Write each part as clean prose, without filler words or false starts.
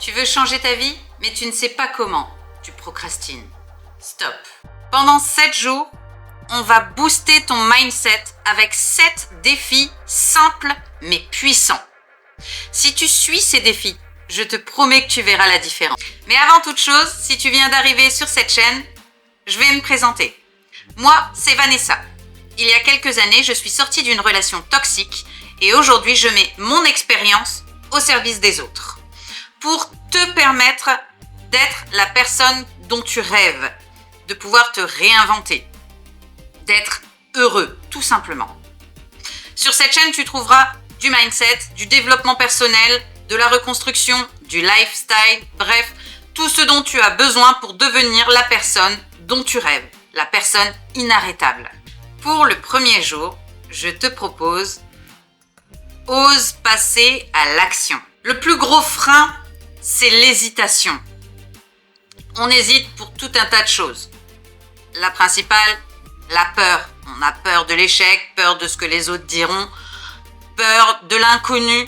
Tu veux changer ta vie, mais tu ne sais pas comment. Tu procrastines. Stop. Pendant 7 jours, on va booster ton mindset avec 7 défis simples mais puissants. Si tu suis ces défis, je te promets que tu verras la différence. Mais avant toute chose, si tu viens d'arriver sur cette chaîne, je vais me présenter. Moi, c'est Vanessa. Il y a quelques années, je suis sortie d'une relation toxique et aujourd'hui, je mets mon expérience au service des autres pour te permettre d'être la personne dont tu rêves, de pouvoir te réinventer, d'être heureux, tout simplement. Sur cette chaîne, tu trouveras du mindset, du développement personnel, de la reconstruction, du lifestyle, bref, tout ce dont tu as besoin pour devenir la personne dont tu rêves, la personne inarrêtable. Pour le premier jour, je te propose « Ose passer à l'action ». Le plus gros frein, c'est l'hésitation. On hésite pour tout un tas de choses. La principale, la peur. On a peur de l'échec, peur de ce que les autres diront, peur de l'inconnu.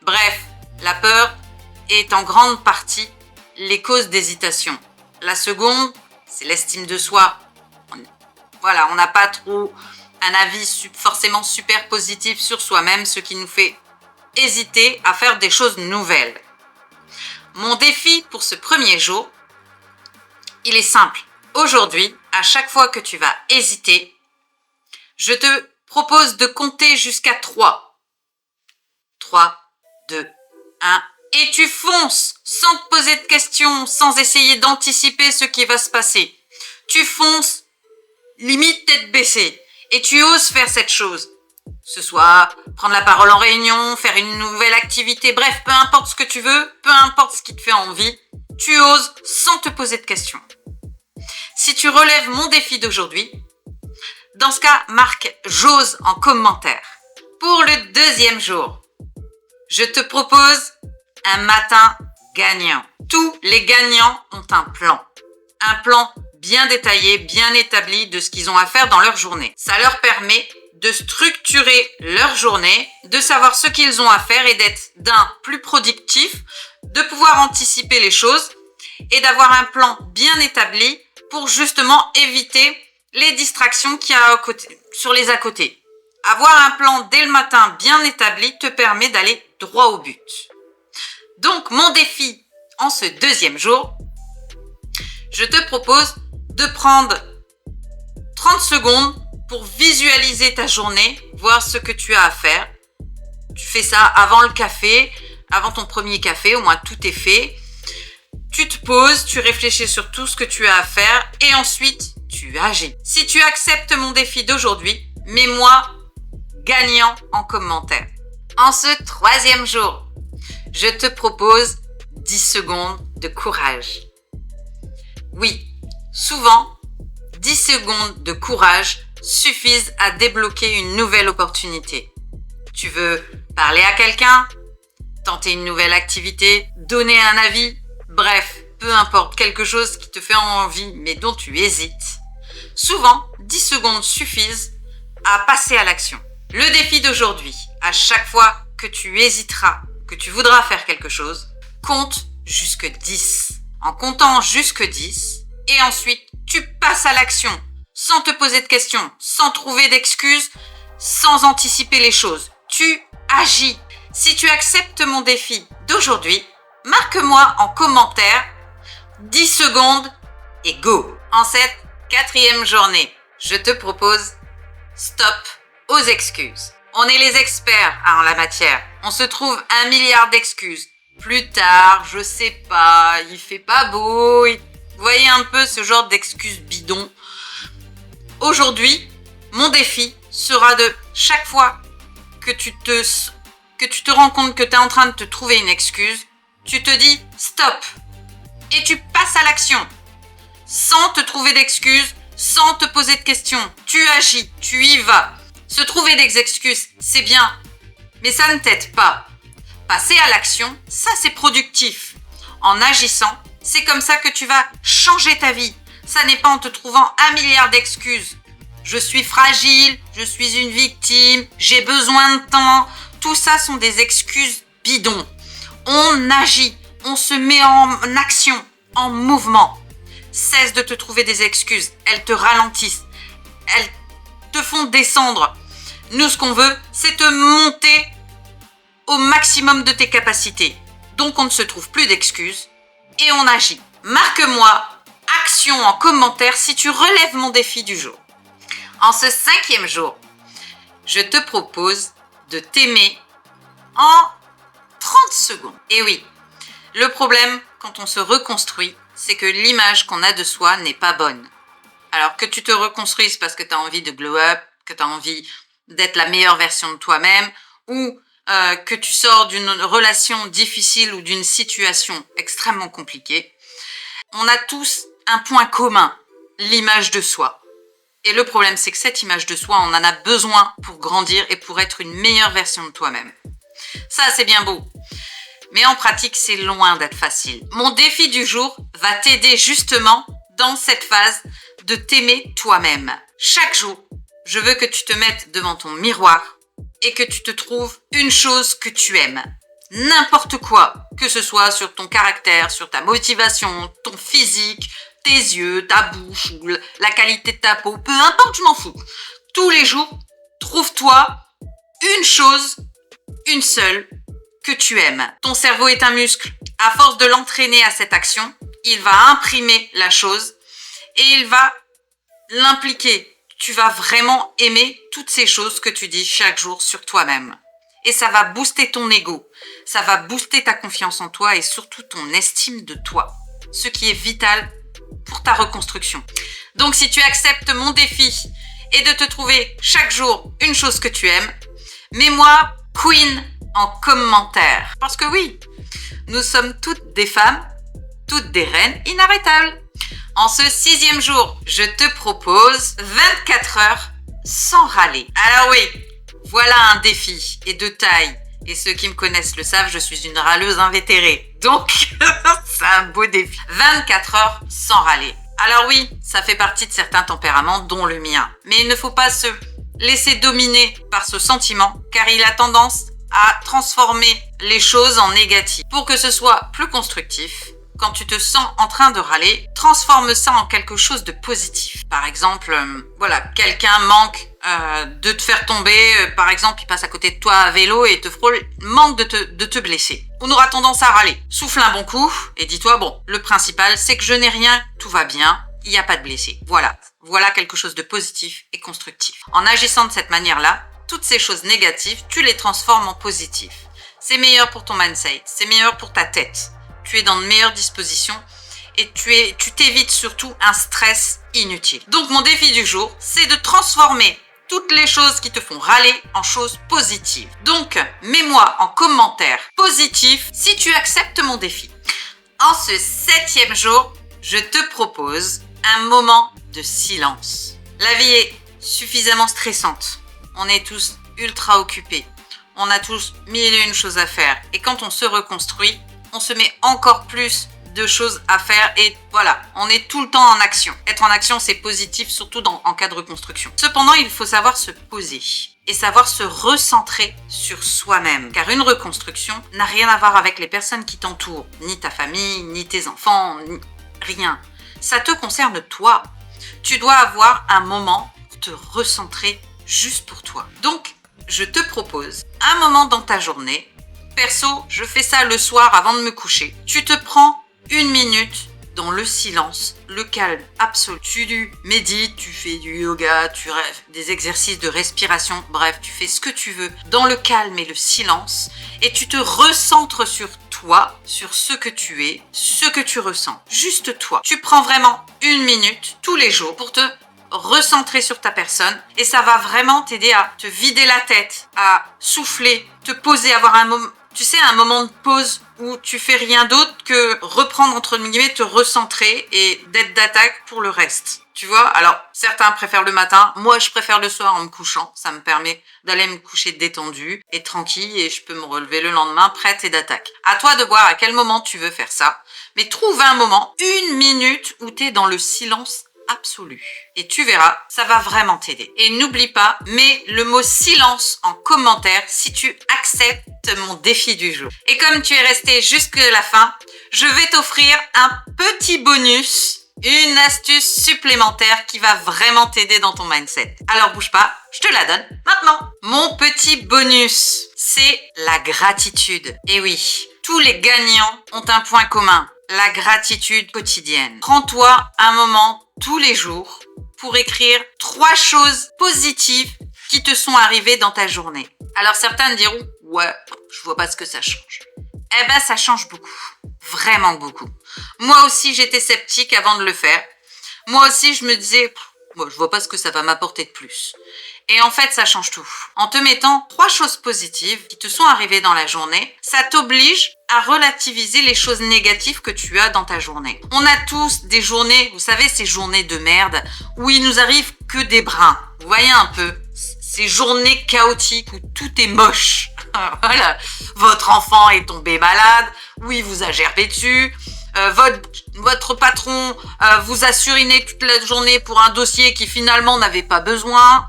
Bref, la peur est en grande partie les causes d'hésitation. La seconde, c'est l'estime de soi. On n'a pas trop un avis forcément super positif sur soi-même, ce qui nous fait hésiter à faire des choses nouvelles. Mon défi pour ce premier jour, il est simple. Aujourd'hui, à chaque fois que tu vas hésiter, je te propose de compter jusqu'à 3. 3, 2, 1. Et tu fonces sans te poser de questions, sans essayer d'anticiper ce qui va se passer. Tu fonces, limite tête baissée. Et tu oses faire cette chose. Ce soit prendre la parole en réunion, faire une nouvelle activité, bref, peu importe ce que tu veux, peu importe ce qui te fait envie, tu oses sans te poser de questions. Si tu relèves mon défi d'aujourd'hui, dans ce cas, marque « J'ose » en commentaire. Pour le deuxième jour, je te propose un matin gagnant. Tous les gagnants ont un plan. Un plan bien détaillé, bien établi de ce qu'ils ont à faire dans leur journée. Ça leur permet de structurer leur journée, de savoir ce qu'ils ont à faire et d'être plus productif, de pouvoir anticiper les choses et d'avoir un plan bien établi pour justement éviter les distractions qu'il y a sur les à côté. Avoir un plan dès le matin bien établi te permet d'aller droit au but. Donc, mon défi en ce deuxième jour, je te propose de prendre 30 secondes pour visualiser ta journée, voir ce que tu as à faire. Tu fais ça avant le café, avant ton premier café, au moins tout est fait. Tu te poses, tu réfléchis sur tout ce que tu as à faire et ensuite tu agis. Si tu acceptes mon défi d'aujourd'hui, mets-moi gagnant en commentaire. En ce troisième jour, je te propose 10 secondes de courage. Oui, souvent, 10 secondes de courage suffisent à débloquer une nouvelle opportunité. Tu veux parler à quelqu'un, tenter une nouvelle activité, donner un avis, bref, peu importe, quelque chose qui te fait envie mais dont tu hésites. Souvent, 10 secondes suffisent à passer à l'action. Le défi d'aujourd'hui, à chaque fois que tu hésiteras, que tu voudras faire quelque chose, compte jusque 10. En comptant jusque 10, et ensuite, tu passes à l'action, sans te poser de questions, sans trouver d'excuses, sans anticiper les choses. Tu agis. Si tu acceptes mon défi d'aujourd'hui, marque-moi en commentaire 10 secondes et go. En cette 4e journée, je te propose stop aux excuses. On est les experts en la matière. On se trouve 1 milliard d'excuses. Plus tard, je sais pas, il fait pas beau. Vous voyez un peu ce genre d'excuses bidons. Aujourd'hui, mon défi sera de chaque fois que tu te rends compte que tu es en train de te trouver une excuse, tu te dis stop et tu passes à l'action sans te trouver d'excuses, sans te poser de questions. Tu agis, tu y vas. Se trouver des excuses, c'est bien, mais ça ne t'aide pas. Passer à l'action, ça c'est productif. En agissant, c'est comme ça que tu vas changer ta vie. Ça n'est pas en te trouvant 1 milliard d'excuses. Je suis fragile, je suis une victime, j'ai besoin de temps. Tout ça sont des excuses bidons. On agit, on se met en action, en mouvement. Cesse de te trouver des excuses, elles te ralentissent, elles te font descendre. Nous, ce qu'on veut, c'est te monter au maximum de tes capacités. Donc, on ne se trouve plus d'excuses et on agit. Marque-moi action en commentaire si tu relèves mon défi du jour. En ce 5e jour, je te propose de t'aimer en 30 secondes. Et oui, le problème quand on se reconstruit, c'est que l'image qu'on a de soi n'est pas bonne. Alors que tu te reconstruises parce que tu as envie de glow up, que tu as envie d'être la meilleure version de toi-même, ou que tu sors d'une relation difficile ou d'une situation extrêmement compliquée, on a tous un point commun, l'image de soi. Et le problème, c'est que cette image de soi, on en a besoin pour grandir et pour être une meilleure version de toi-même. Ça, c'est bien beau. Mais en pratique, c'est loin d'être facile. Mon défi du jour va t'aider justement dans cette phase de t'aimer toi-même. Chaque jour, je veux que tu te mettes devant ton miroir et que tu te trouves une chose que tu aimes. N'importe quoi, que ce soit sur ton caractère, sur ta motivation, ton physique, tes yeux, ta bouche ou la qualité de ta peau, peu importe, je m'en fous. Tous les jours, trouve-toi une chose, une seule, que tu aimes. Ton cerveau est un muscle. À force de l'entraîner à cette action, il va imprimer la chose et il va l'impliquer. Tu vas vraiment aimer toutes ces choses que tu dis chaque jour sur toi-même. Et ça va booster ton ego, ça va booster ta confiance en toi et surtout ton estime de toi, ce qui est vital pour ta reconstruction. Donc si tu acceptes mon défi et de te trouver chaque jour une chose que tu aimes, mets-moi Queen en commentaire. Parce que oui, nous sommes toutes des femmes, toutes des reines inarrêtables. En ce 6e jour, je te propose 24 heures sans râler. Alors oui, voilà un défi et de taille. Et ceux qui me connaissent le savent, je suis une râleuse invétérée. Donc, c'est un beau défi. 24 heures sans râler. Alors oui, ça fait partie de certains tempéraments, dont le mien. Mais il ne faut pas se laisser dominer par ce sentiment, car il a tendance à transformer les choses en négatives. Pour que ce soit plus constructif, quand tu te sens en train de râler, transforme ça en quelque chose de positif. Par exemple, voilà, quelqu'un manque de te faire tomber, par exemple, il passe à côté de toi à vélo et te frôle, manque de te blesser. On aura tendance à râler. Souffle un bon coup et dis-toi, bon, le principal, c'est que je n'ai rien, tout va bien, il n'y a pas de blessé. Voilà quelque chose de positif et constructif. En agissant de cette manière-là, toutes ces choses négatives, tu les transformes en positif. C'est meilleur pour ton mindset, c'est meilleur pour ta tête. Tu es dans de meilleures dispositions et tu t'évites surtout un stress inutile. Donc mon défi du jour, c'est de transformer toutes les choses qui te font râler en choses positives. Donc, mets-moi en commentaire positif si tu acceptes mon défi. En ce 7e jour, je te propose un moment de silence. La vie est suffisamment stressante. On est tous ultra occupés. On a tous mille et une choses à faire. Et quand on se reconstruit, on se met encore plus de choses à faire et voilà, on est tout le temps en action. Être en action, c'est positif, surtout en cas de reconstruction. Cependant, il faut savoir se poser et savoir se recentrer sur soi-même. Car une reconstruction n'a rien à voir avec les personnes qui t'entourent, ni ta famille, ni tes enfants, ni rien. Ça te concerne toi. Tu dois avoir un moment pour te recentrer juste pour toi. Donc, je te propose un moment dans ta journée. Perso, je fais ça le soir avant de me coucher. Tu te prends 1 minute dans le silence, le calme absolu. Tu médites, tu fais du yoga, tu rêves, des exercices de respiration, bref, tu fais ce que tu veux dans le calme et le silence et tu te recentres sur toi, sur ce que tu es, ce que tu ressens. Juste toi. Tu prends vraiment 1 minute tous les jours pour te recentrer sur ta personne et ça va vraiment t'aider à te vider la tête, à souffler, te poser, avoir un moment, tu sais, un moment de pause où tu fais rien d'autre que reprendre entre guillemets, te recentrer et d'être d'attaque pour le reste. Tu vois, alors certains préfèrent le matin, moi je préfère le soir en me couchant, ça me permet d'aller me coucher détendu et tranquille et je peux me relever le lendemain prête et d'attaque. À toi de voir à quel moment tu veux faire ça, mais trouve un moment, 1 minute où tu es dans le silence absolu. Et tu verras, ça va vraiment t'aider. Et n'oublie pas, mets le mot silence en commentaire si tu acceptes mon défi du jour. Et comme tu es resté jusque la fin, je vais t'offrir un petit bonus, une astuce supplémentaire qui va vraiment t'aider dans ton mindset. Alors bouge pas, je te la donne maintenant. Mon petit bonus, c'est la gratitude. Et oui, tous les gagnants ont un point commun, la gratitude quotidienne. Prends-toi un moment tous les jours pour écrire 3 choses positives qui te sont arrivées dans ta journée. Alors certains diront, ouais, je vois pas ce que ça change. Eh ben ça change beaucoup, vraiment beaucoup. Moi aussi j'étais sceptique avant de le faire. Moi aussi je me disais, je vois pas ce que ça va m'apporter de plus. Et en fait ça change tout. En te mettant 3 choses positives qui te sont arrivées dans la journée, ça t'oblige à relativiser les choses négatives que tu as dans ta journée. On a tous des journées, vous savez, ces journées de merde où il nous arrive que des brins. Vous voyez un peu ces journées chaotiques où tout est moche. Voilà, votre enfant est tombé malade, ou il vous a gerbé dessus, votre patron vous a suriné toute la journée pour un dossier qui finalement n'avait pas besoin,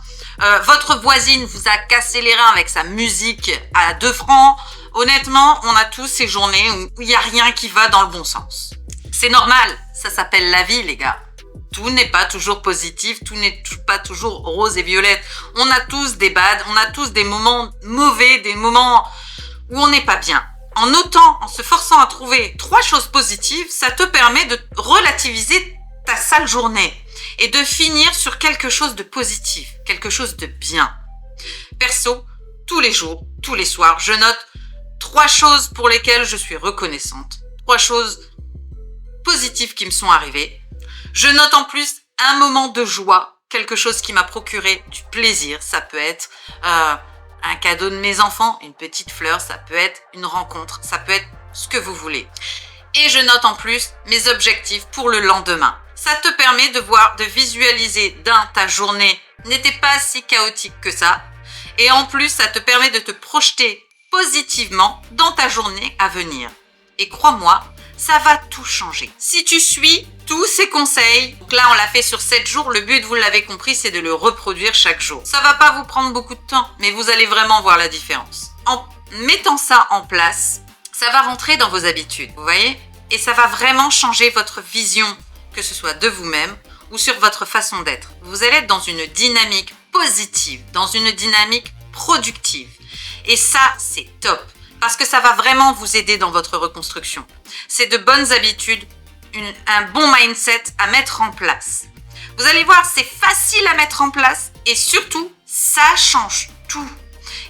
votre voisine vous a cassé les reins avec sa musique à 2 francs. Honnêtement, on a tous ces journées où il n'y a rien qui va dans le bon sens. C'est normal, ça s'appelle la vie les gars. Tout n'est pas toujours positif, tout n'est pas toujours rose et violette. On a tous des bads, on a tous des moments mauvais, des moments où on n'est pas bien. En notant, en se forçant à trouver 3 choses positives, ça te permet de relativiser ta sale journée et de finir sur quelque chose de positif, quelque chose de bien. Perso, tous les jours, tous les soirs, je note 3 choses pour lesquelles je suis reconnaissante. 3 choses positives qui me sont arrivées. Je note en plus un moment de joie, quelque chose qui m'a procuré du plaisir. Ça peut être un cadeau de mes enfants, une petite fleur, ça peut être une rencontre, ça peut être ce que vous voulez. Et je note en plus mes objectifs pour le lendemain. Ça te permet de visualiser ta journée n'était pas si chaotique que ça. Et en plus, ça te permet de te projeter positivement dans ta journée à venir. Et crois-moi, ça va tout changer. Si tu suis tous ces conseils, donc là on l'a fait sur 7 jours, le but, vous l'avez compris, c'est de le reproduire chaque jour. Ça va pas vous prendre beaucoup de temps, mais vous allez vraiment voir la différence. En mettant ça en place, ça va rentrer dans vos habitudes, vous voyez? Et ça va vraiment changer votre vision, que ce soit de vous-même ou sur votre façon d'être. Vous allez être dans une dynamique positive, dans une dynamique productive. Et ça, c'est top. Parce que ça va vraiment vous aider dans votre reconstruction. C'est de bonnes habitudes, un bon mindset à mettre en place. Vous allez voir, c'est facile à mettre en place et surtout, ça change tout.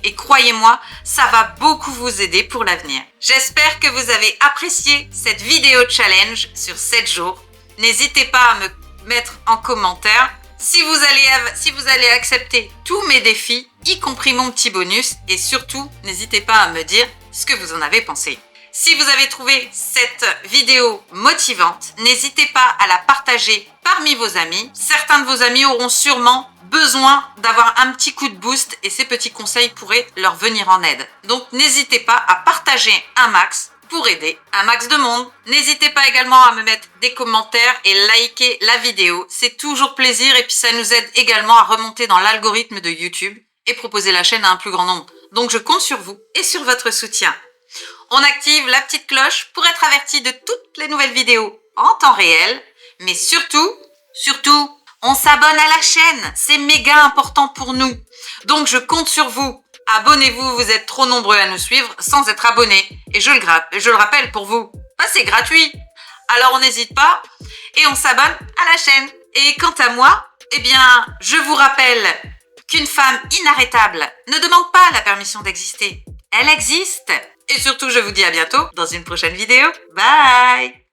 Et croyez-moi, ça va beaucoup vous aider pour l'avenir. J'espère que vous avez apprécié cette vidéo challenge sur 7 jours. N'hésitez pas à me mettre en commentaire si vous allez accepter tous mes défis, y compris mon petit bonus. Et surtout, n'hésitez pas à me dire ce que vous en avez pensé. Si vous avez trouvé cette vidéo motivante, n'hésitez pas à la partager parmi vos amis. Certains de vos amis auront sûrement besoin d'avoir un petit coup de boost et ces petits conseils pourraient leur venir en aide. Donc n'hésitez pas à partager un max pour aider un max de monde. N'hésitez pas également à me mettre des commentaires et liker la vidéo. C'est toujours plaisir et puis ça nous aide également à remonter dans l'algorithme de YouTube et proposer la chaîne à un plus grand nombre. Donc je compte sur vous et sur votre soutien. On active la petite cloche pour être averti de toutes les nouvelles vidéos en temps réel. Mais surtout, on s'abonne à la chaîne. C'est méga important pour nous. Donc je compte sur vous. Abonnez-vous, vous êtes trop nombreux à nous suivre sans être abonnés. Et je le rappelle pour vous, c'est gratuit. Alors on n'hésite pas et on s'abonne à la chaîne. Et quant à moi, je vous rappelle qu'une femme inarrêtable ne demande pas la permission d'exister. Elle existe. Et surtout, je vous dis à bientôt dans une prochaine vidéo. Bye!